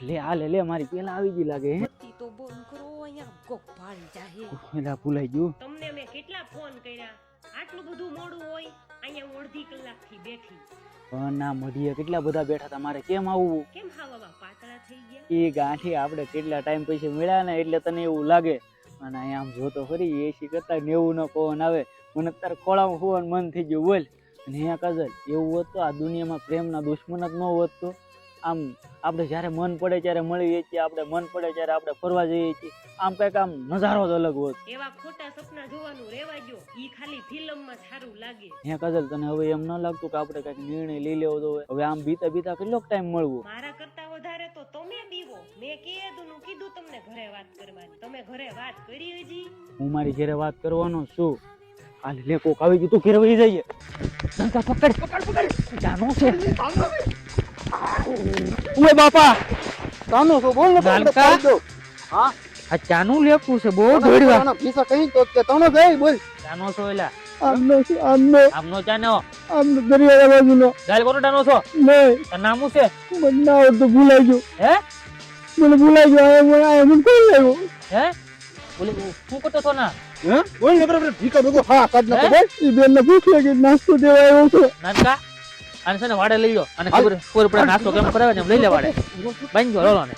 લે આ લે મારી પેલા આવી ગઈ લાગે હે બત્તી તો બંધ કરો અહીંયા ગોપ ભાળી જાહે પેલા ભૂલાઈ ગયું તમને મેં કેટલા ફોન કર્યા આટલું બધું મોડું હોય અહીંયા હું અડધી કલાકથી બેઠી પણ ના મઢીએ કેટલા બધા બેઠા હતા મારે કેમ આવવું કેમ હાવામાં પાતળા થઈ ગયા એ ગાંઠી આપણે કેટલા ટાઈમ પછી મળ્યા ને એટલે તને એવું લાગે અને અહીંયા આમ જોતો ખરી એસી કરતા 90 નો પવન આવે મને તારે ખોળામાં હોવાનું મન થઈ ગયું બોલ અને અહીંયા કાજલ એવું હોત તો આ દુનિયામાં પ્રેમના દુશ્મન જ ન હોત તો આમ આપણે જ્યારે મન પડે ત્યારે મળીએ છીએ આપણે મન પડે ત્યારે આપણે ફરવા જઈએ છીએ આમ કંઈક આમ નજારો જ અલગ હોત એવા ખોટા સપના જોવાનું રેવા દો ઈ ખાલી ફિલ્મમાં સારું લાગે હે કાજલ તને હવે એમ ન લાગતું કે આપણે કંઈક નિર્ણય લઈ લેવો જોઈએ હવે આમ બીતા કેટલો ટાઈમ મળવો મારા કરતા વધારે તો તમે બીવો મેં કીધું તમને ઘરે વાત કરવાની તમે ઘરે વાત કરી હજી હું મારી ઘરે વાત કરવાનો છું હાલ લે કોક આવી ગયું તું ઘરે વહી જઈએ ડંકા પકડ જાનો છે ઓય બાપા તાનો છો બોલ ને નાનકા? હા આ ચાનું લેપું છે બહુ દોડવા પીસા કઈ તો કે તાનો ગઈ બોલ ચાનો છો એલા આમનો આમનો ચાનો દરિયા બાજુનો ગાલ કોનો ચાનો છો નહીં તાર નામ શું છે મને ના આવડતું, ભૂલાઈ ગયું હે મને ભૂલાઈ ગયું આ મને કોણ લાગ્યો હે બોલે શું કરતો છો ના હે બોલ ને બરાબર ભીકા ભેગો હા કાઢ હે? નાખો બોલ ઈ બેન ને પૂછ્યું કે નાસ્તો દેવા આવ્યો છો નાનકા આને છે ને વાડે લઈ લો અને ખબર પડે નાસ્તો કેમ કરાવે ને એમ લઈ લે વાડે બાંધજો રોલો ને